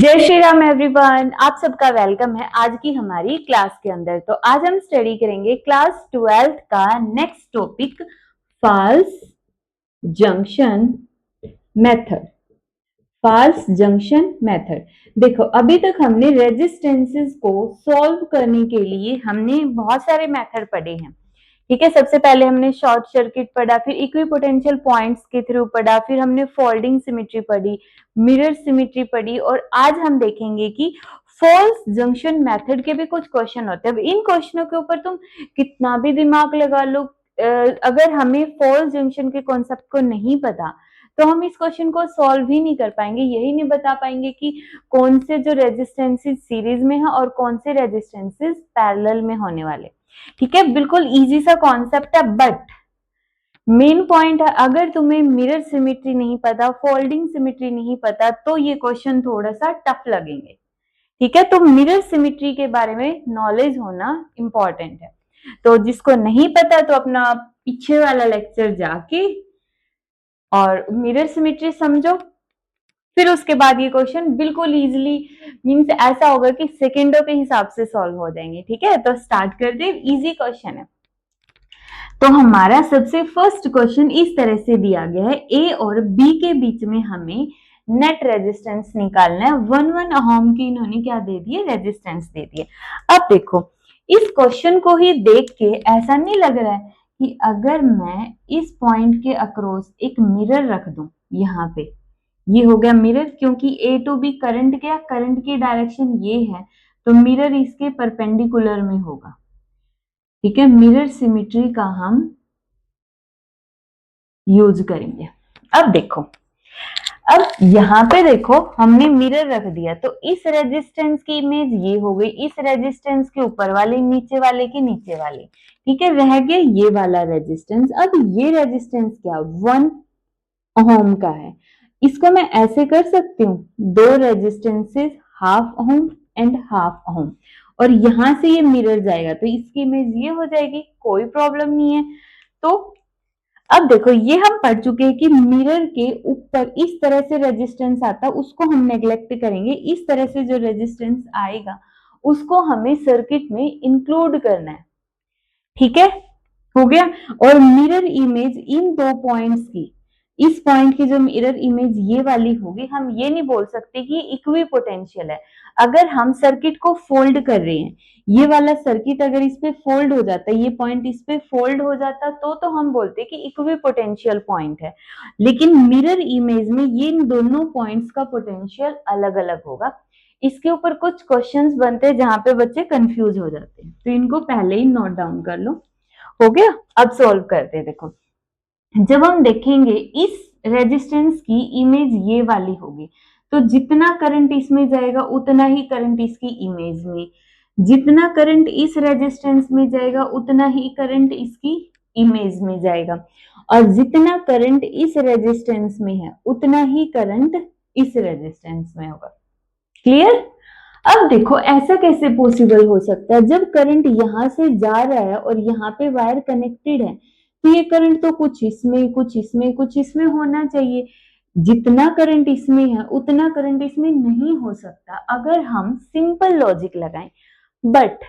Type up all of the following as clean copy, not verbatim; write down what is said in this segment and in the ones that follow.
जय श्री राम एवरीवन, आप सबका वेलकम है आज की हमारी क्लास के अंदर। तो आज हम स्टडी करेंगे क्लास 12th का next topic false junction method. False junction method. देखो, अभी तक हमने रेजिस्टेंसेस को सॉल्व करने के लिए हमने बहुत सारे मेथड पढ़े हैं। ठीक है, सबसे पहले हमने शॉर्ट सर्किट पढ़ा, फिर इक्विपोटेंशियल पॉइंट्स के थ्रू पढ़ा, फिर हमने फोल्डिंग सिमेट्री पढ़ी, मिरर सिमेट्री पढ़ी, और आज हम देखेंगे कि फॉल्स जंक्शन मेथड के भी कुछ क्वेश्चन होते हैं। अब इन क्वेश्चनों के ऊपर तुम कितना भी दिमाग लगा लो, अगर हमें फॉल्स जंक्शन के कॉन्सेप्ट को नहीं पता तो हम इस क्वेश्चन को सॉल्व ही नहीं कर पाएंगे। यही नहीं बता पाएंगे कि कौन से जो रेजिस्टेंसेस सीरीज में है और कौन से रेजिस्टेंसेस पैरेलल में होने वाले। ठीक है, बिल्कुल इजी सा कॉन्सेप्ट है, बट मेन पॉइंट है, अगर तुम्हें मिरर सिमेट्री नहीं पता, फोल्डिंग सिमेट्री नहीं पता, तो ये क्वेश्चन थोड़ा सा टफ लगेंगे। ठीक है, तो मिरर सिमेट्री के बारे में नॉलेज होना इंपॉर्टेंट है। तो जिसको नहीं पता तो अपना पीछे वाला लेक्चर जाके और मिरर सिमेट्री समझो, फिर उसके बाद ये क्वेश्चन बिल्कुल इजीली, मींस ऐसा होगा कि सेकेंडों के हिसाब से सॉल्व हो जाएंगे। ठीक है, तो स्टार्ट कर दे। इजी क्वेश्चन है। तो हमारा सबसे फर्स्ट क्वेश्चन इस तरह से दिया गया है, ए और बी के बीच में हमें नेट रेजिस्टेंस निकालना है। 1 ओम की इन्होंने क्या दे दिए, रेजिस्टेंस दे दिए। अब देखो, इस क्वेश्चन को ही देख के ऐसा नहीं लग रहा है कि अगर मैं इस पॉइंट के अक्रॉस एक मिरर रख दूं, यहाँ पे ये हो गया मिरर, क्योंकि ए टू बी करंट क्या, करंट की डायरेक्शन ये है, तो मिरर इसके परपेंडिकुलर में होगा। ठीक है, मिरर सिमेट्री का हम यूज करेंगे। अब देखो, अब यहाँ पे देखो हमने मिरर रख दिया, तो इस रेजिस्टेंस की इमेज ये हो गई, इस रेजिस्टेंस के ऊपर वाले, नीचे वाले के नीचे वाले। ठीक है, रह गया ये वाला रेजिस्टेंस। अब ये रेजिस्टेंस क्या, 1 ओम का है। इसको मैं ऐसे कर सकती हूँ, दो resistances, half ohm and half ohm, और यहां से ये मिरर जाएगा तो इसकी इमेज ये हो जाएगी, कोई प्रॉब्लम नहीं है। तो अब देखो, ये हम पढ़ चुके हैं कि मिरर के ऊपर इस तरह से रेजिस्टेंस आता है, उसको हम नेग्लेक्ट करेंगे। इस तरह से जो रेजिस्टेंस आएगा उसको हमें सर्किट में इंक्लूड करना है। ठीक है, हो गया। और मिरर इमेज इन दो पॉइंट्स की, इस पॉइंट की जो मिरर इमेज ये वाली होगी, हम ये नहीं बोल सकते कि इक्वी पोटेंशियल है। अगर हम सर्किट को फोल्ड कर रहे हैं, ये वाला सर्किट अगर इस पे फोल्ड हो जाता है, ये पॉइंट इस पे फोल्ड हो जाता, तो हम बोलते कि इक्वी पोटेंशियल पॉइंट है। लेकिन मिरर इमेज में ये इन दोनों पॉइंट्स का पोटेंशियल अलग अलग होगा। इसके ऊपर कुछ क्वेश्चंस बनते हैं जहां पे बच्चे कंफ्यूज हो जाते हैं, तो इनको पहले ही नोट डाउन कर लो। हो गया, अब सॉल्व करते हैं। देखो, जब हम देखेंगे इस रेजिस्टेंस की इमेज ये वाली होगी, तो जितना करंट इसमें जाएगा उतना ही करंट इसकी इमेज में, जितना करंट इस रेजिस्टेंस में जाएगा उतना ही करंट इसकी इमेज में जाएगा, और जितना करंट इस रेजिस्टेंस में है उतना ही करंट इस रेजिस्टेंस में होगा। क्लियर। अब देखो, ऐसा कैसे पॉसिबल हो सकता है, जब करंट यहां से जा रहा है और यहाँ पे वायर कनेक्टेड है, तो ये करंट तो कुछ इसमें कुछ इसमें कुछ इसमें होना चाहिए। जितना करंट इसमें है उतना करंट इसमें नहीं हो सकता अगर हम सिंपल लॉजिक लगाएं। बट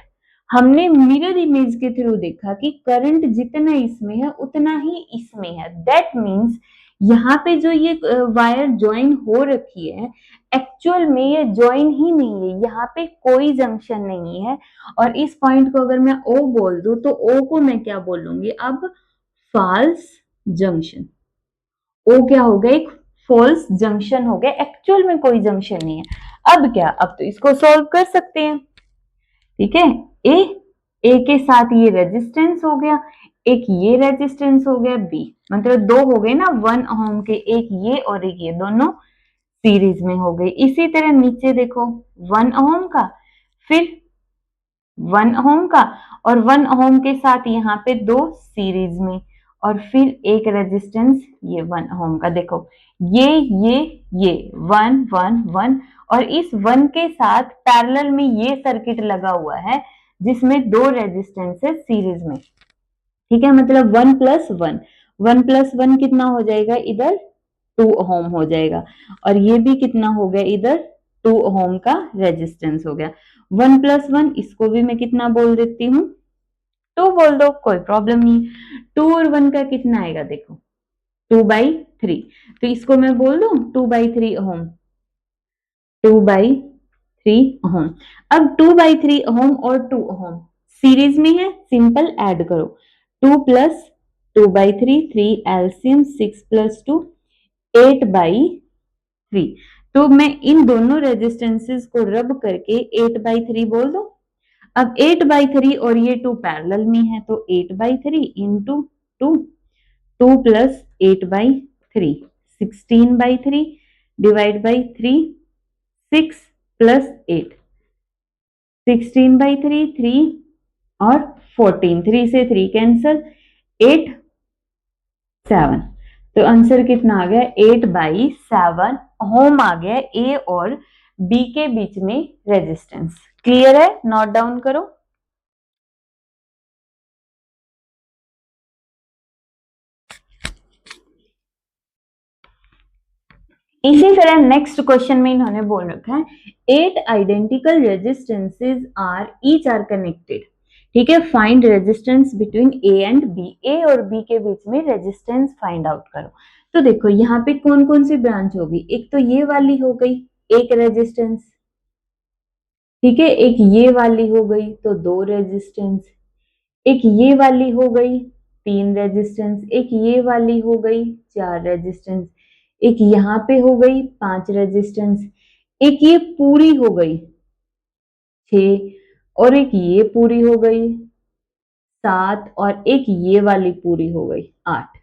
हमने मिरर इमेज के थ्रू देखा कि करंट जितना इसमें है उतना ही इसमें है। दैट मीन्स यहाँ पे जो ये वायर ज्वाइन हो रखी है, एक्चुअल में ये ज्वाइन ही नहीं है, यहाँ पे कोई जंक्शन नहीं है। और इस पॉइंट को अगर मैं O बोल दूं तो O को मैं क्या बोलूंगी अब, फॉल्स जंक्शन। O क्या हो गया, एक फॉल्स जंक्शन हो गया, एक्चुअल में कोई जंक्शन नहीं है। अब क्या, अब तो इसको सॉल्व कर सकते हैं। ठीक है, ए के साथ ये रेजिस्टेंस हो गया, एक ये रेजिस्टेंस हो गया, बी, मतलब दो हो गए ना 1 ओम के, एक ये और एक ये, दोनों सीरीज में हो गई। इसी तरह नीचे देखो, 1 ओम का, फिर 1 ओम का, और 1 ओम के साथ यहाँ पे दो सीरीज में, और फिर एक रेजिस्टेंस ये 1 ओम का। देखो, ये 1 1 1, और इस 1 के साथ पैरेलल में ये सर्किट लगा हुआ है जिसमें दो रेजिस्टेंसेस सीरीज में। ठीक है, मतलब 1 प्लस 1, 1 प्लस 1 कितना हो जाएगा इधर, 2 ओम हो जाएगा, और ये भी कितना हो गया इधर, 2 ओम का रेजिस्टेंस हो गया। 1 + 1 इसको भी मैं कितना बोल देती हूँ, 2 बोल दो, कोई प्रॉब्लम नहीं। 2 और 1 का कितना आएगा देखो, 2/3, तो इसको मैं बोल दूं 2/3 ओम, 2/3 ओम। अब 2/3 ओम और 2 ओम सीरीज में है, सिंपल ऐड करो, 2 + 2/3, 3 एलसीएम, 6 + 2 8/3। तो मैं इन दोनों रेजिस्टेंसेस को रब करके 8/3 बोल दो। अब 8/3 और ये 2 पैरेलल में है, तो 8/3 इंटू 2, 2 + 8/3, 16/3 डिवाइड बाई 3, 6 + 8, 16/3, 3 और 14, 3 से 3 कैंसल, 8 7, तो आंसर कितना आ गया, 8/7 ओम आ गया ए और बी के बीच में रेजिस्टेंस। क्लियर है, नोट डाउन करो। इसी तरह नेक्स्ट क्वेश्चन में इन्होंने बोल रखा है 8 identical resistances are each are connected. ठीक है, find resistance between A and B, A और बी के बीच में रेजिस्टेंस फाइंड आउट करो। तो देखो यहाँ पे कौन कौन सी ब्रांच होगी, एक तो ये वाली हो गई एक रेजिस्टेंस, ठीक है, एक ये वाली हो गई तो 2 रेजिस्टेंस, एक ये वाली हो गई 3 रेजिस्टेंस, एक ये वाली हो गई 4 रेजिस्टेंस, एक यहाँ पे हो गई 5 रेजिस्टेंस, एक ये पूरी हो गई 6, और एक ये पूरी हो गई 7, और एक ये वाली पूरी हो गई 8।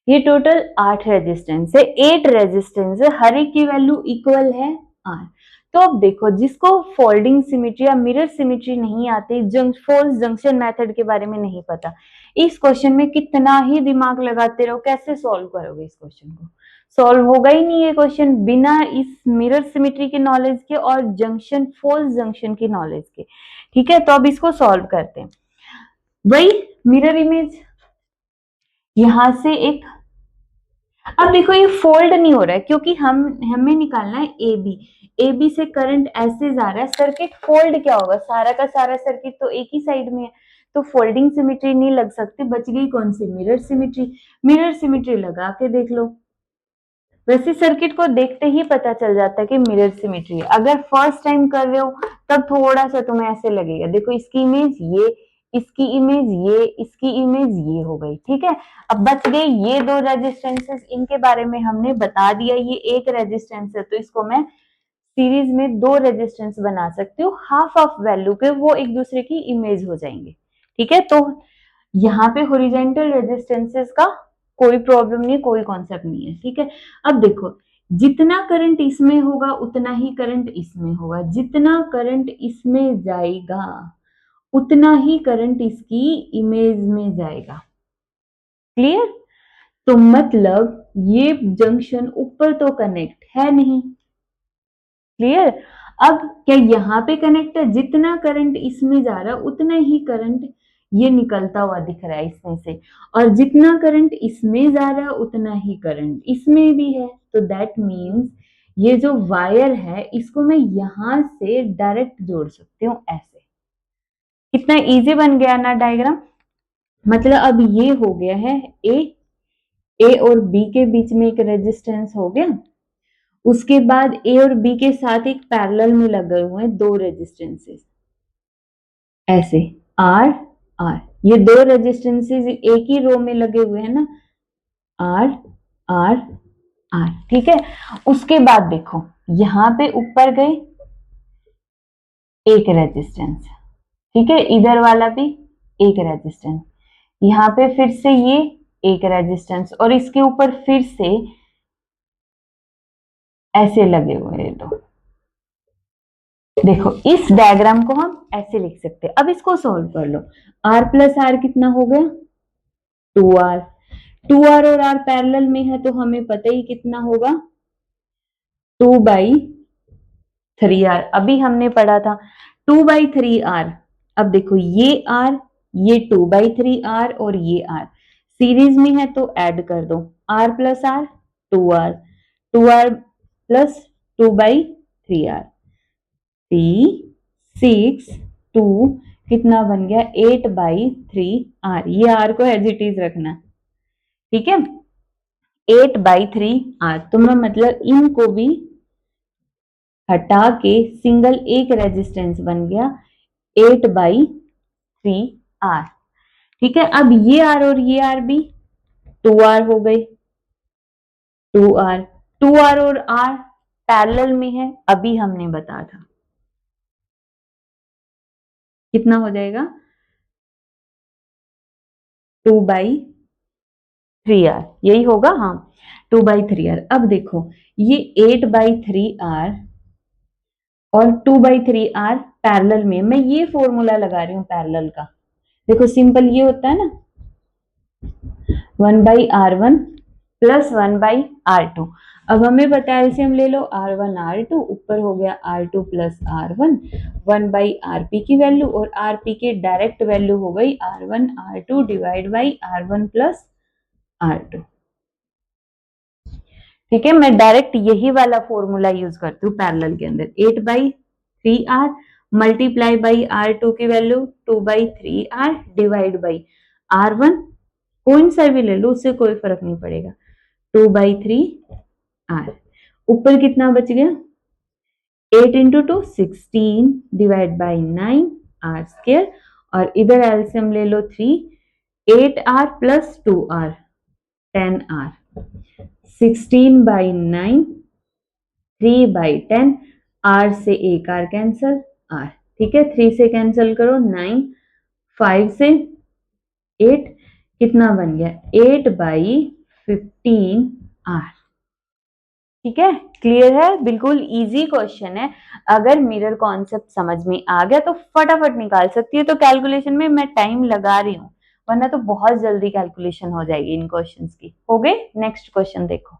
ये टोटल 8 रेजिस्टेंस है, 8 रेजिस्टेंस है, हर एक की वैल्यू इक्वल है R। तो अब देखो जिसको फोल्डिंग सिमेट्री या मिरर सिमेट्री नहीं आती, फोल्स जंक्शन मेथड के बारे में नहीं पता, इस क्वेश्चन में कितना ही दिमाग लगाते रहो, कैसे सॉल्व करोगे इस क्वेश्चन को, सॉल्व होगा ही नहीं ये क्वेश्चन बिना इस मिरर सिमेट्री के नॉलेज के और जंक्शन फोल्स जंक्शन की नॉलेज के। ठीक है, तो अब इसको सॉल्व करते हैं। वही मिरर इमेज यहां से एक, अब देखो ये फोल्ड नहीं हो रहा है क्योंकि हमें निकालना है ए बी, ए बी से करंट ऐसे जा रहा है, सर्किट फोल्ड क्या होगा, सारा का सारा सर्किट तो एक ही साइड में है, तो फोल्डिंग सिमेट्री नहीं लग सकती, बच गई कौन सी, मिरर सिमेट्री। मिरर सिमेट्री लगा के देख लो, वैसे सर्किट को देखते ही पता चल जाता है कि मिरर सिमेट्री है। अगर फर्स्ट टाइम कर रहे हो तब थोड़ा सा तुम्हें ऐसे लगेगा, देखो इसकी इमेज ये, इसकी इमेज ये, इसकी इमेज ये हो गई। ठीक है, अब बच गए ये 2 रेजिस्टेंसेस, इनके बारे में हमने बता दिया, ये एक रेजिस्टेंस है तो इसको मैं सीरीज में 2 रेजिस्टेंस बना सकती हूँ, हाफ ऑफ वैल्यू के, वो एक दूसरे की इमेज हो जाएंगे। ठीक है, तो यहाँ पे हॉरिजॉन्टल रेजिस्टेंसेस का कोई प्रॉब्लम नहीं, कोई कॉन्सेप्ट नहीं है। ठीक है, अब देखो जितना करंट इसमें होगा उतना ही करंट इसमें होगा, जितना करंट इसमें जाएगा उतना ही करंट इसकी इमेज में जाएगा। क्लियर, तो मतलब ये जंक्शन ऊपर तो कनेक्ट है नहीं। क्लियर, अब क्या यहाँ पे कनेक्ट है, जितना करंट इसमें जा रहा है उतना ही करंट ये निकलता हुआ दिख रहा है इसमें से, और जितना करंट इसमें जा रहा है उतना ही करंट इसमें भी है, तो दैट मीन्स ये जो वायर है इसको मैं यहां से डायरेक्ट जोड़ सकती हूँ ऐसे। कितना इजी बन गया ना डायग्राम, मतलब अब ये हो गया है ए और बी के बीच में एक रेजिस्टेंस हो गया, उसके बाद ए और बी के साथ एक पैरेलल में लगे हुए हैं 2 रेजिस्टेंसेस ऐसे, आर आर, ये 2 रेजिस्टेंसेस एक ही रो में लगे हुए हैं ना, आर आर आर। ठीक है, उसके बाद देखो यहां पे ऊपर गए एक रेजिस्टेंस, ठीक है, इधर वाला भी एक रेजिस्टेंस, यहाँ पे फिर से ये एक रेजिस्टेंस, और इसके ऊपर फिर से ऐसे लगे हुए हैं 2। देखो इस डायग्राम को हम ऐसे लिख सकते हैं। अब इसको सॉल्व कर लो, r प्लस आर कितना हो गया 2r, 2r और r पैरेलल में है तो हमें पता ही कितना होगा 2/3r, अभी हमने पढ़ा था 2/3r। अब देखो ये r, ये 2/3r और ये r सीरीज में है तो ऐड कर दो, r plus r 2r, 2r plus 2/3 3R, 3, 6, 2 कितना बन गया 8/3R। ये R को एज इट इज रखना, ठीक है, 8/3R। तो मैं मतलब इनको भी हटा के सिंगल एक रेजिस्टेंस बन गया 8/3R। ठीक है, अब ये R और ये R भी 2R हो गए, 2R, 2R और R पैरेलल में है, अभी हमने बताया था कितना हो जाएगा 2/3R, यही होगा, हाँ 2/3R। अब देखो ये 8/3R और 2/3R पैरेलल में, मैं ये फॉर्मूला लगा रही हूं पैरेलल का। देखो सिंपल ये होता है ना 1/R1 प्लस 1/R2। अब हमें पता है एलसीएम ले लो R1 R2, ऊपर हो गया R2 प्लस R1, 1/RP की वैल्यू, और RP की डायरेक्ट वैल्यू हो गई R1 R2 divide by R1 plus R2। ठीक है, मैं डायरेक्ट यही वाला फॉर्मूला यूज करती हूँ पैरेलल के अंदर। 8/3R मल्टीप्लाई बाई R2 की value 2/3R divide by R1, कौन सा भी ले लो उससे कोई फर्क नहीं पड़ेगा, 2/3R। ऊपर कितना बच गया 8 इंटू 2 16 डिवाइड बाई 9R², और इधर एलसीएम ले लो 3, 8R plus 2R 10R, 16/9, 3/10, R से एक R कैंसल R। ठीक है, 3 से कैंसल करो 9, 5 से 8 कितना बन गया 8/15R। ठीक है, क्लियर है, बिल्कुल इजी क्वेश्चन है। अगर मिरर कॉन्सेप्ट समझ में आ गया तो फटाफट निकाल सकती है। तो कैलकुलेशन में मैं टाइम लगा रही हूँ, वरना तो बहुत जल्दी कैलकुलेशन हो जाएगी इन क्वेश्चंस की। हो गए, नेक्स्ट क्वेश्चन देखो।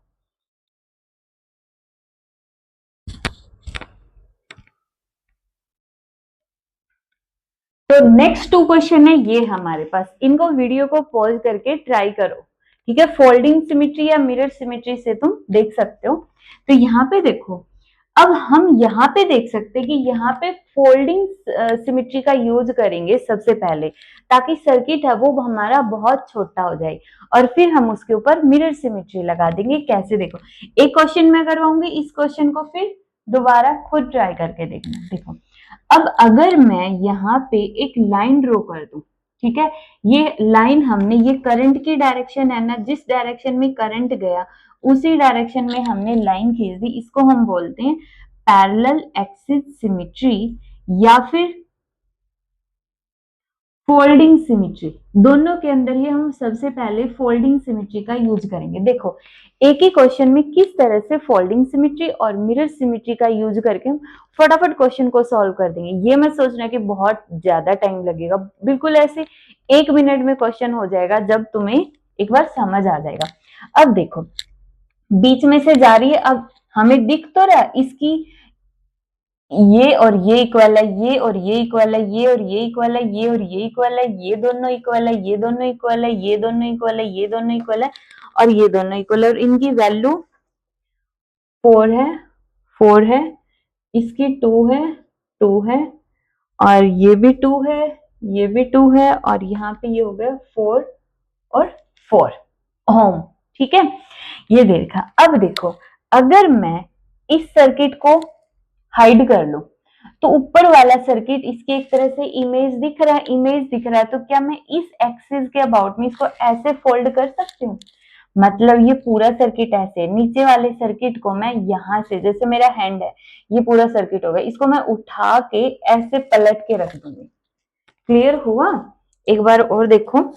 तो नेक्स्ट 2 क्वेश्चन है ये हमारे पास, इनको वीडियो को पॉज करके ट्राई करो। ठीक है, फोल्डिंग सिमेट्री या मिरर सिमेट्री से तुम देख सकते हो। तो यहाँ पे देखो, अब हम यहाँ पे देख सकते हैं कि यहाँ पे फोल्डिंग सिमेट्री का यूज करेंगे सबसे पहले, ताकि सर्किट है वो हमारा बहुत छोटा हो जाए, और फिर हम उसके ऊपर मिरर सिमेट्री लगा देंगे। कैसे, देखो एक क्वेश्चन मैं करवाऊंगी, इस क्वेश्चन को फिर दोबारा खुद ट्राई करके देखना। देखो अब अगर मैं यहाँ पे एक लाइन ड्रॉ कर दूं, ठीक है, ये लाइन हमने, ये करंट की डायरेक्शन है ना, जिस डायरेक्शन में करंट गया उसी डायरेक्शन में हमने लाइन खींच दी, इसको हम बोलते हैं पैरेलल एक्सिस सिमेट्री या फिर फोल्डिंग सिमेट्री। दोनों के अंदर ही हम सबसे पहले फोल्डिंग सिमेट्री का यूज करेंगे। देखो एक ही क्वेश्चन में किस तरह से फोल्डिंग सिमेट्री और मिरर सिमेट्री का यूज करके हम फटाफट क्वेश्चन को सॉल्व कर देंगे। ये मैं सोच रहा कि बहुत ज्यादा टाइम लगेगा, बिल्कुल ऐसे 1 मिनट में क्वेश्चन हो जाएगा जब तुम्हें एक बार समझ आ जाएगा। अब देखो बीच में से जा रही है, अब हमें दिख तो रहा इसकी ये और ये इक्वल है, ये और ये इक्वल है, ये और ये इक्वल है, ये और ये इक्वल है, ये दोनों इक्वल है, ये दोनों इक्वल है, ये दोनों इक्वल है, ये दोनों इक्वल है, और ये दोनों इक्वल है, और इनकी वैल्यू 4 है, 4 है, इसकी 2 है, 2 है, और ये भी 2 है, ये भी 2 है, और यहाँ पे ये हो गया 4 और 4 ओम। ठीक है, ये देखा। अब देखो अगर मैं इस सर्किट को हाइड कर लो तो ऊपर वाला सर्किट इसके एक तरह से इमेज दिख रहा है, इमेज दिख रहा है, तो क्या मैं इस एक्सिस के अबाउट में इसको ऐसे फोल्ड कर सकती हूँ? मतलब ये पूरा सर्किट ऐसे, नीचे वाले सर्किट को मैं यहां से, जैसे मेरा हैंड है, ये पूरा सर्किट होगा, इसको मैं उठा के ऐसे पलट के रख दूंगी। क्लियर हुआ? एक बार और देखो,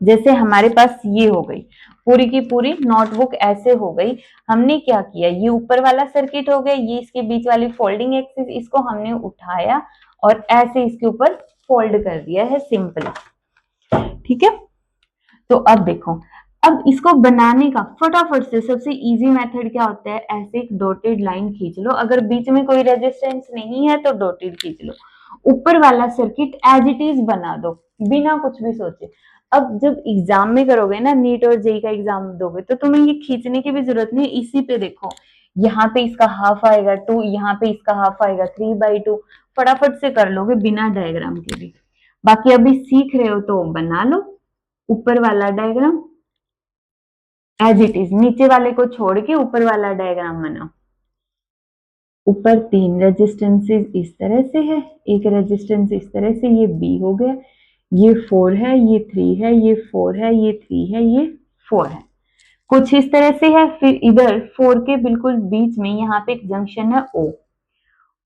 जैसे हमारे पास ये हो गई पूरी की पूरी नोटबुक ऐसे हो गई। हमने क्या किया, ये ऊपर वाला सर्किट हो गया, ये इसके बीच वाली फोल्डिंग एक्सिस, इसको हमने उठाया और ऐसे इसके ऊपर फोल्ड कर दिया है सिंपल। ठीक है, तो अब देखो, अब इसको बनाने का फटाफट से सबसे इजी मेथड क्या होता है, ऐसे एक डॉटेड लाइन खींच लो, अगर बीच में कोई रेजिस्टेंस नहीं है तो डॉटेड खींच लो, ऊपर वाला सर्किट एज इट इज बना दो बिना कुछ भी सोचे। अब जब एग्जाम में करोगे ना, नीट और जेई का एग्जाम दोगे, तो तुम्हें ये खींचने की भी जरूरत नहीं, इसी पे देखो यहाँ पे इसका हाफ आएगा 2, यहाँ पे इसका हाफ आएगा 3/2। फटाफट से कर लोगे बिना डायग्राम के भी। बाकी अभी सीख रहे हो तो बना लो ऊपर वाला डायग्राम एज इट इज, नीचे वाले को छोड़ के ऊपर वाला डायग्राम बनाओ। ऊपर 3 रेजिस्टेंसेस इस तरह से है, एक रेजिस्टेंस इस तरह से, ये बी हो गया, ये 4 है, ये 3 है, ये 4 है, ये 3 है, ये 4 है, कुछ इस तरह से है। फिर इधर 4 के बिल्कुल बीच में यहाँ पे एक जंक्शन है O,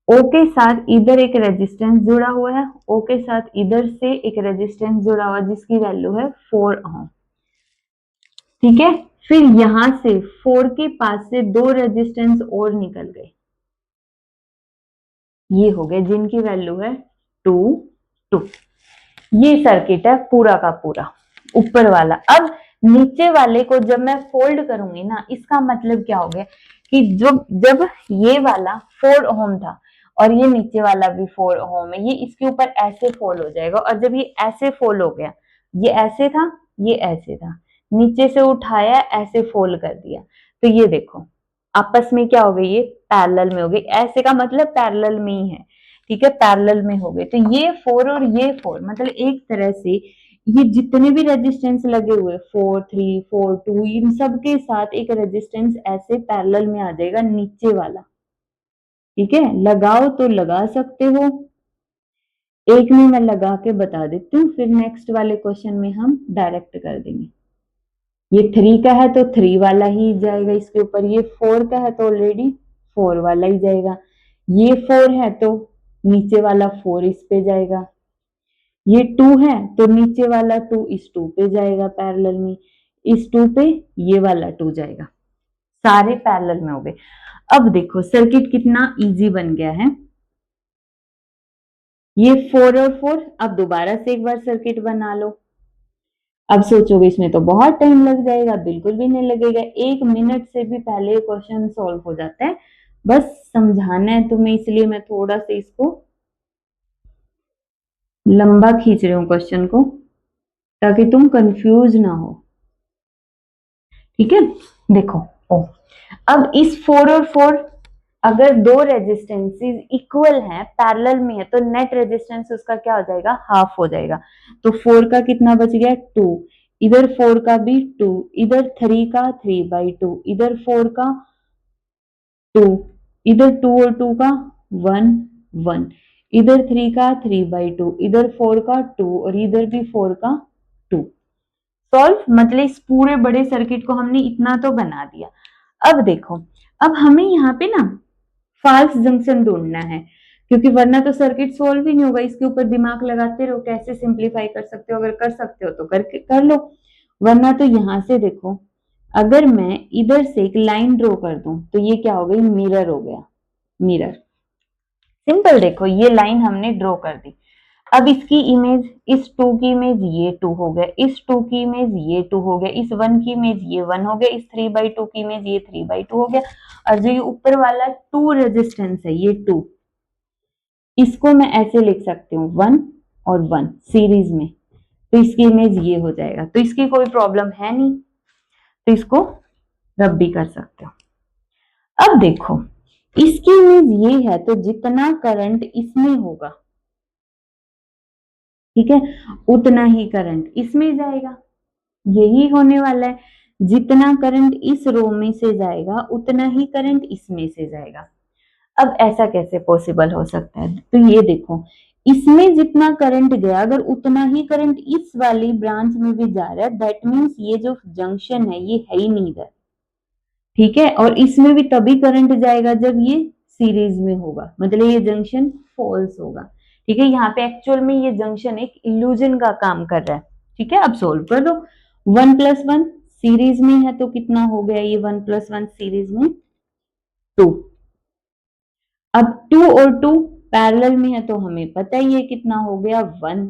O के साथ इधर एक रेजिस्टेंस जुड़ा हुआ है, O के साथ इधर से एक रेजिस्टेंस जुड़ा हुआ जिसकी वैल्यू है 4 ओम। ठीक है, फिर यहां से 4 के पास से 2 रेजिस्टेंस और निकल गए, ये हो गए जिनकी वैल्यू है 2 2। ये सर्किट है पूरा का पूरा ऊपर वाला। अब नीचे वाले को जब मैं फोल्ड करूंगी ना, इसका मतलब क्या हो गया कि जब ये वाला 4 ओम था और ये नीचे वाला भी 4 ओम है, ये इसके ऊपर ऐसे फोल्ड हो जाएगा, और जब ये ऐसे फोल्ड हो गया, ये ऐसे था, ये ऐसे था, नीचे से उठाया ऐसे फोल्ड कर दिया, तो ये देखो आपस में क्या हो गई, ये पैरेलल में हो गई। ऐसे का मतलब पैरेलल में ही है, ठीक है, पैरेलल में हो गए। तो ये 4 और ये 4 मतलब एक तरह से ये जितने भी रेजिस्टेंस लगे हुए 4 3 4 2 इन सब के साथ एक रेजिस्टेंस ऐसे पैरेलल में आ जाएगा नीचे वाला। ठीक है, लगाओ तो लगा सकते हो, एक में मैं लगा के बता देती हूँ, फिर नेक्स्ट वाले क्वेश्चन में हम डायरेक्ट कर देंगे। ये 3 का है तो 3 वाला ही जाएगा इसके ऊपर, ये 4 का है तो ऑलरेडी 4 वाला ही जाएगा, ये 4 है तो नीचे वाला 4 इस पे जाएगा, ये 2 है तो नीचे वाला 2 इस 2 पे जाएगा पैरेलल में, इस 2 पे ये वाला 2 जाएगा, सारे पैरेलल में हो गए। अब देखो सर्किट कितना इजी बन गया है। ये 4 और 4, अब दोबारा से एक बार सर्किट बना लो। अब सोचोगे इसमें तो बहुत टाइम लग जाएगा, बिल्कुल भी नहीं लगेगा, 1 मिनट से भी पहले क्वेश्चन सॉल्व हो जाता है। बस समझाना है तुम्हें, इसलिए मैं थोड़ा सा इसको लंबा खींच रही हूँ क्वेश्चन को, ताकि तुम कंफ्यूज ना हो। ठीक है, देखो अब इस 4 और 4 अगर दो रेजिस्टेंसेस इक्वल हैं, पैरेलल में है, तो नेट रेजिस्टेंस उसका क्या हो जाएगा, हाफ हो जाएगा। तो 4 का कितना बच गया 2, इधर 4 का भी 2, इधर 3 का 3/2, इधर 4 का 2, इधर 2 और 2 का 1 1, इधर 3 का 3/2, इधर 4 का 2 और इधर भी 4 का 2। सॉल्व मतलब इस पूरे बड़े सर्किट को हमने इतना तो बना दिया। अब देखो, अब हमें यहाँ पे ना फाल्स जंक्शन ढूंढना है, क्योंकि वरना तो सर्किट सोल्व ही नहीं होगा। इसके ऊपर दिमाग लगाते रहो कैसे सिंप्लीफाई कर सकते हो, अगर कर सकते हो तो कर लो, वरना तो यहां से देखो, अगर मैं इधर से एक लाइन ड्रॉ कर दूं तो ये क्या हो गई, मिरर हो गया, मिरर। सिंपल, देखो ये लाइन हमने ड्रॉ कर दी, अब इसकी इमेज, इस 2 की इमेज ये 2 हो गया, इस 2 की इमेज ये 2 हो गया, इस 1 की इमेज ये 1 हो गया, इस 3/2 की इमेज ये 3/2 हो गया, और जो ये ऊपर वाला 2 रेजिस्टेंस है ये 2, इसको मैं ऐसे लिख सकती हूँ 1 और 1 सीरीज में, तो इसकी इमेज ये हो जाएगा, तो इसकी कोई प्रॉब्लम है नहीं, तो इसको रब भी कर सकते हो। अब देखो इसकी इमेज ये है, तो जितना करंट इसमें होगा, ठीक है, उतना ही करंट इसमें जाएगा, यही होने वाला है, जितना करंट इस रो में से जाएगा उतना ही करंट इसमें से जाएगा। अब ऐसा कैसे पॉसिबल हो सकता है, तो ये देखो इसमें जितना करंट गया अगर उतना ही करंट इस वाली ब्रांच में भी जा रहा है, दैट मीन्स ये जो जंक्शन है ये है ही नहीं इधर, ठीक है, और इसमें भी तभी करंट जाएगा जब ये सीरीज में होगा, मतलब ये जंक्शन फॉल्स होगा। ठीक है, यहाँ पे एक्चुअल में ये जंक्शन एक इल्यूजन का काम कर रहा है। ठीक है, अब सोल्व कर दो, 1 + 1 सीरीज में है तो कितना हो गया, ये 1 + 1 सीरीज में 2, अब 2 और 2 पैरेलल में है तो हमें पता ही है कितना हो गया 1।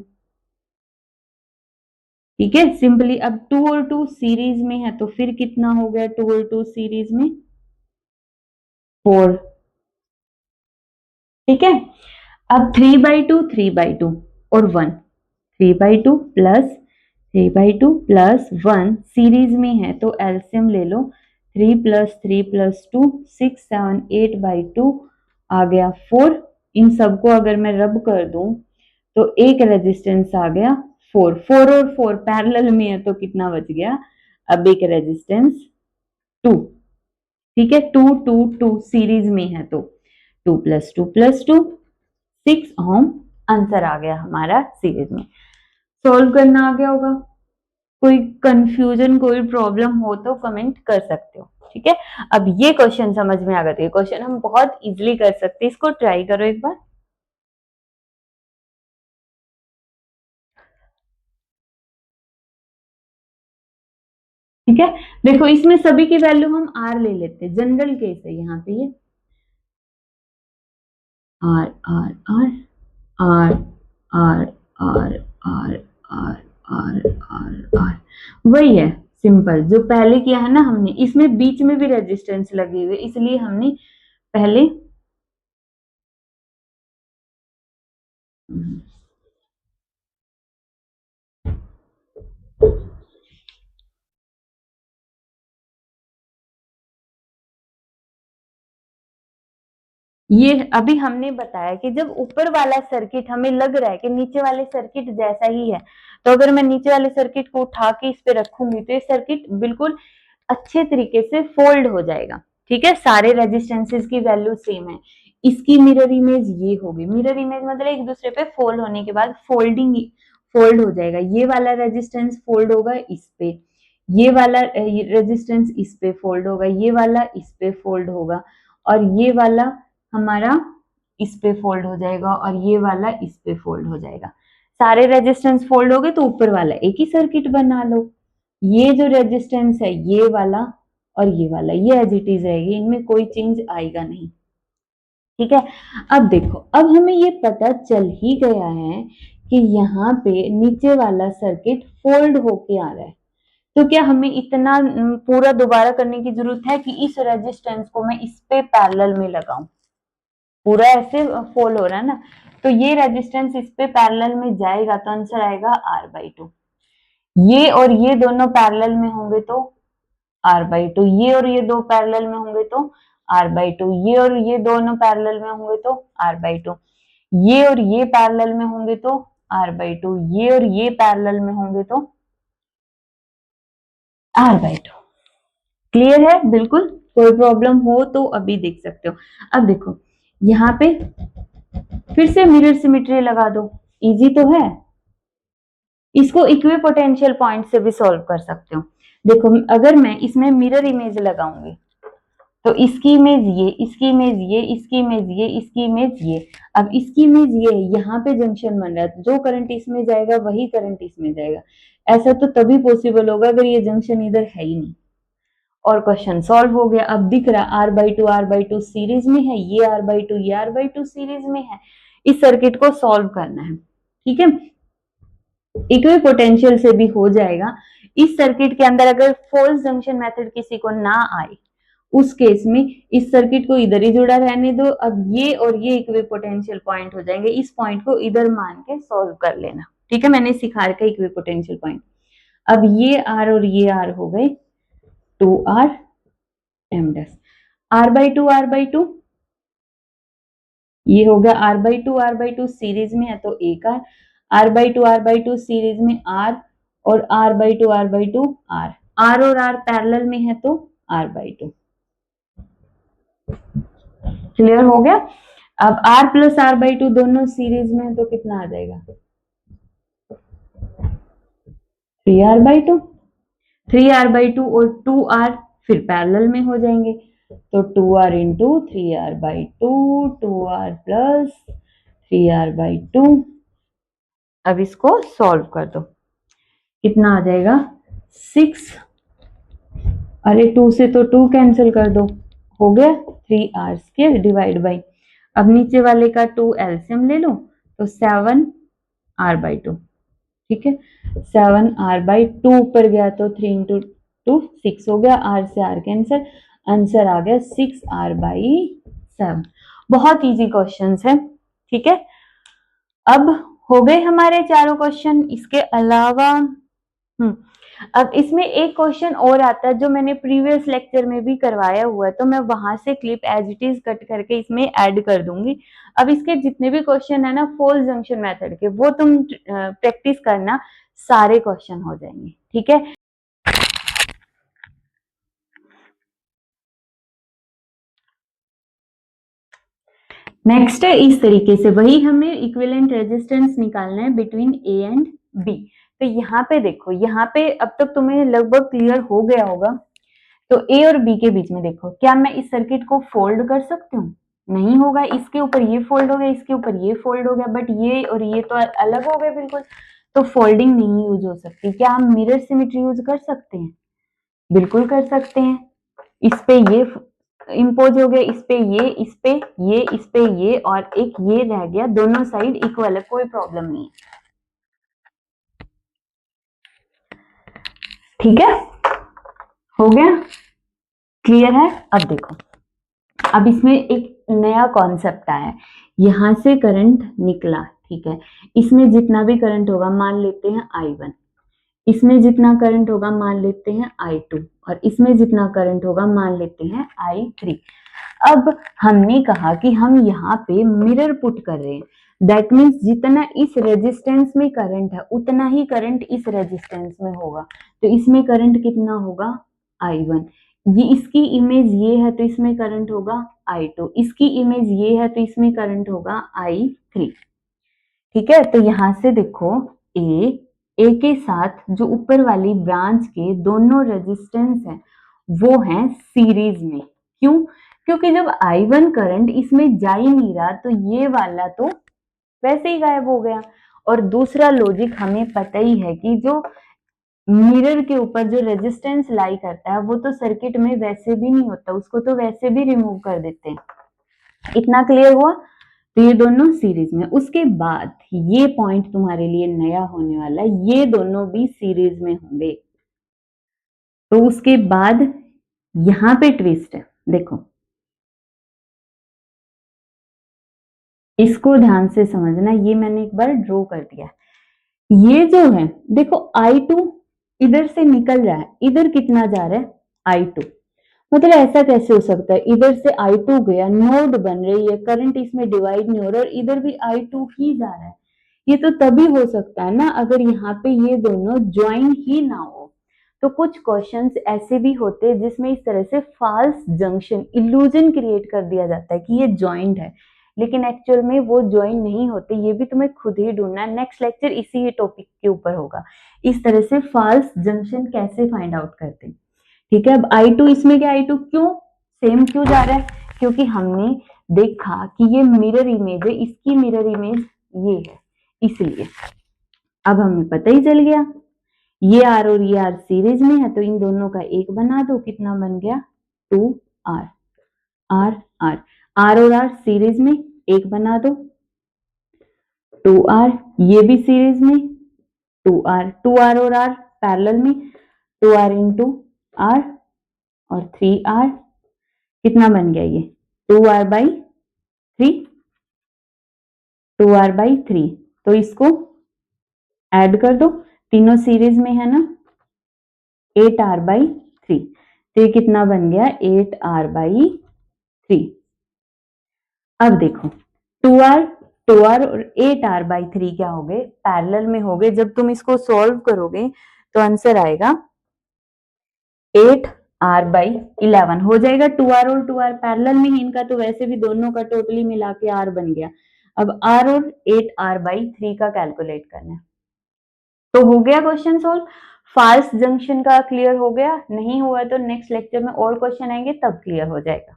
ठीक है, सिंपली अब 2 और 2 सीरीज में है तो फिर कितना हो गया 2 और 2 सीरीज में 4। ठीक है, अब 3/2 3/2 और 1, 3/2 + 3/2 + 1 सीरीज में है तो एलसीएम ले लो, 3+3+2 6 7 8/2 आ गया 4। इन सबको अगर मैं रब कर दूं तो एक रेजिस्टेंस आ गया 4। 4 और 4 पैरेलल में है तो कितना बच गया, अब एक रेजिस्टेंस 2। ठीक है, 2 2 2 सीरीज में है तो 2+2+2 6 ओम आंसर आ गया हमारा सीरीज में। सॉल्व करना आ गया होगा। कोई कंफ्यूजन कोई प्रॉब्लम हो तो कमेंट कर सकते हो। ठीक है, अब ये क्वेश्चन समझ में आ गया, ये क्वेश्चन हम बहुत इजीली कर सकते हैं, इसको ट्राई करो एक बार। ठीक है, देखो इसमें सभी की वैल्यू हम आर ले लेते हैं, जनरल केस है यहाँ पे ये R R R R R R R R R R R, वही है सिंपल जो पहले किया है ना हमने। इसमें बीच में भी रेजिस्टेंस लगी हुई है इसलिए हमने पहले ये अभी हमने बताया कि जब ऊपर वाला सर्किट हमें लग रहा है कि नीचे वाले सर्किट जैसा ही है, तो अगर मैं नीचे वाले सर्किट को उठा के इस पे रखूंगी तो ये सर्किट बिल्कुल अच्छे तरीके से फोल्ड हो जाएगा। ठीक है, सारे रेजिस्टेंसेस की वैल्यू सेम है। इसकी मिरर इमेज ये होगी, मिरर इमेज मतलब एक दूसरे पे फोल्ड होने के बाद फोल्ड हो जाएगा। ये वाला रेजिस्टेंस फोल्ड होगा इस पे, ये वाला रेजिस्टेंस इस पे फोल्ड होगा, ये वाला इस पे फोल्ड होगा, और ये वाला हमारा इस पे फोल्ड हो जाएगा, और ये वाला इस पे फोल्ड हो जाएगा। सारे रेजिस्टेंस फोल्ड हो गए तो ऊपर वाला एक ही सर्किट बना लो। ये जो रेजिस्टेंस है ये वाला और ये वाला ये एज इट इज रहेगी, इनमें कोई चेंज आएगा नहीं। ठीक है, अब देखो अब हमें ये पता चल ही गया है कि यहाँ पे नीचे वाला सर्किट फोल्ड होके आ रहा है, तो क्या हमें इतना पूरा दोबारा करने की जरूरत है कि इस रेजिस्टेंस को मैं इस पे पैरेलल में लगाऊं? पूरा ऐसे फोल्ड हो रहा है ना, तो ये रेजिस्टेंस इस पे पैरेलल में जाएगा तो आंसर आएगा R/2। ये और ये दोनों पैरेलल में होंगे तो R/2, ये और ये दो पैरेलल में होंगे तो R/2, ये और ये दोनों पैरेलल में होंगे तो R/2, ये और ये पैरेलल में होंगे तो R/2, ये और ये पैरेलल में होंगे तो R/2। क्लियर है बिल्कुल? कोई प्रॉब्लम हो तो अभी देख सकते हो। अब देखो यहाँ पे फिर से मिरर सिमेट्री लगा दो, इजी तो है। इसको इक्विपोटेंशियल पॉइंट से भी सॉल्व कर सकते हो। देखो अगर मैं इसमें मिरर इमेज लगाऊंगी तो इसकी इमेज ये, इसकी इमेज ये, इसकी इमेज ये, इसकी इमेज ये। अब इसकी इमेज ये, यहाँ पे जंक्शन बन रहा है, जो करंट इसमें जाएगा वही करंट इसमें जाएगा। ऐसा तो तभी पॉसिबल होगा अगर ये जंक्शन इधर है ही नहीं। और क्वेश्चन सॉल्व हो गया। अब दिख रहा R/2 सीरीज में है, ये R/2 ये R/2 सीरीज में है। इस सर्किट को सॉल्व करना है। ठीक है, इक्विपोटेंशियल से भी हो जाएगा। इस सर्किट के अंदर अगर फॉल्स जंक्शन मेथड किसी को ना आए उस केस में इस सर्किट को इधर ही जुड़ा रहने दो। अब ये और ये इक्विपोटेंशियल पॉइंट हो जाएंगे, इस पॉइंट को इधर मान के सॉल्व कर लेना। ठीक है, मैंने सिखा रखा इक्विपोटेंशियल पॉइंट। अब ये R और ये R हो गए 2R m डैश। R/2 ये हो गया R/2 सीरीज में है तो एक R/2 सीरीज में R, और R/2 R और R पैरेलल में है तो R/2। क्लियर हो गया? अब R प्लस R/2 दोनों सीरीज में है तो कितना आ जाएगा? 3R/2। 3R/2 और 2R फिर पैरेलल में हो जाएंगे तो 2R into 3R/2, 2R plus 3R/2। अब इसको सॉल्व कर दो, कितना आ जाएगा 6। अरे 2 से तो 2 कैंसिल कर दो, हो गया 3R² डिवाइड बाई, अब नीचे वाले का 2 एलसीएम ले लो तो 7R/2। ठीक है, 7R/2 ऊपर गया तो 3 इंटू 2 6 हो गया, R से R कैंसिल, आंसर आ गया 6R/7। बहुत इजी क्वेश्चंस है। ठीक है, अब हो गए हमारे चारों क्वेश्चन। इसके अलावा अब इसमें एक क्वेश्चन और आता है जो मैंने प्रीवियस लेक्चर में भी करवाया हुआ है, तो मैं वहां से clip as it is cut करके इसमें ऐड कर दूंगी। अब इसके जितने भी क्वेश्चन है ना फोल्ड जंक्शन मेथड के, वो तुम प्रैक्टिस करना, सारे क्वेश्चन हो जाएंगे, ठीक है। नेक्स्ट है इस तरीके से वही हमें इक्विवेलेंट रेजिस्टेंस निकालना है बिटवीन ए एंड बी। तो यहाँ पे देखो, यहाँ पे अब तक तुम्हें लगभग क्लियर हो गया होगा। तो ए और बी के बीच में देखो, क्या मैं इस सर्किट को फोल्ड कर सकती हूँ? नहीं होगा, इसके ऊपर ये फोल्ड हो गया, इसके ऊपर ये फोल्ड हो गया, बट ये और ये तो अलग हो गए बिल्कुल, तो फोल्डिंग नहीं यूज हो सकती। क्या हम मिरर सिमेट्री यूज कर सकते हैं? बिल्कुल कर सकते हैं। इस पे ये इम्पोज हो गया, इस पे ये, इस पे ये, इस पे ये, और एक ये रह गया, दोनों साइड इक्वल है, कोई प्रॉब्लम नहीं है, ठीक है, हो गया, क्लियर है। अब देखो, अब इसमें एक नया कॉन्सेप्ट आया है, यहां से करंट निकला, ठीक है, इसमें जितना भी करंट होगा मान लेते हैं I1, इसमें जितना करंट होगा मान लेते हैं I2, और इसमें जितना करंट होगा मान लेते हैं I3। अब हमने कहा कि हम यहाँ पे मिरर पुट कर रहे हैं, दैट मीन्स जितना इस रेजिस्टेंस में करंट है उतना ही करंट इस रेजिस्टेंस में होगा। तो इसमें करंट कितना होगा? I1। ये इसकी इमेज ये है तो इसमें करंट होगा I2, इसकी इमेज ये है तो इसमें करंट होगा I3, ठीक है। तो यहां से देखो, ए के साथ जो ऊपर वाली ब्रांच के दोनों रेजिस्टेंस है वो है सीरीज में। क्यों? क्योंकि जब I1 करंट इसमें जा ही नहीं रहा तो ये वाला तो वैसे ही गायब हो गया। और दूसरा लॉजिक हमें पता ही है कि जो मिरर के ऊपर जो रेजिस्टेंस लाई करता है वो तो सर्किट में वैसे भी नहीं होता, उसको तो वैसे भी रिमूव कर देते हैं। इतना क्लियर हुआ? तो ये दोनों सीरीज में, उसके बाद ये पॉइंट तुम्हारे लिए नया होने वाला है, ये दोनों भी सीरीज में होंगे। तो उसके बाद यहां पे ट्विस्ट है, देखो इसको ध्यान से समझना, ये मैंने एक बार ड्रॉ कर दिया। ये जो है देखो, I2 इधर से निकल रहा है, इधर कितना जा रहा है? I2। मतलब ऐसा कैसे हो सकता है, इधर से I2 गया, नोड बन रही है, करंट इसमें डिवाइड नहीं हो रहा और इधर भी I2 ही जा रहा है। ये तो तभी हो सकता है ना अगर यहाँ पे ये दोनों ज्वाइन ही ना हो। तो कुछ क्वेश्चंस ऐसे भी होते हैं जिसमें इस तरह से फाल्स जंक्शन इल्यूजन क्रिएट कर दिया जाता है कि ये ज्वाइंट है, लेकिन एक्चुअल में वो ज्वाइन नहीं होते। ये भी तुम्हें खुद ही ढूंढना है, नेक्स्ट लेक्चर इसी टॉपिक के ऊपर होगा, इस तरह से फाल्स जंक्शन कैसे फाइंड आउट करते हैं, ठीक है। अब I2 इसमें क्या, I2 क्यों सेम क्यों जा रहा है? क्योंकि हमने देखा कि ये मिरर इमेज है, इसकी मिरर इमेज ये है, इसलिए अब हमें पता ही चल गया। ये R और ये R सीरीज में है तो इन दोनों का एक बना दो, कितना बन गया? 2R। R R R और R सीरीज में, एक बना दो 2R। ये भी सीरीज में 2R, 2R और R पैरेलल में 2R इंटू R और 3R, कितना बन गया ये? 2R/3, 2R/3। तो इसको ऐड कर दो, तीनों सीरीज में है ना, 8R/3। तो ये कितना बन गया? 8R/3। अब देखो 2R, 2R और 8R/3 क्या हो गए? पैरेलल में हो गए। जब तुम इसको सॉल्व करोगे तो आंसर आएगा 8R/11 हो जाएगा। 2R और 2R पैरेलल में ही, इनका तो वैसे भी दोनों का टोटली मिला के R बन गया। अब R और 8R/3 का कैलकुलेट करना है। तो हो गया क्वेश्चन सॉल्व। फाल्स जंक्शन का क्लियर हो गया? नहीं हुआ तो नेक्स्ट लेक्चर में और क्वेश्चन आएंगे तब क्लियर हो जाएगा।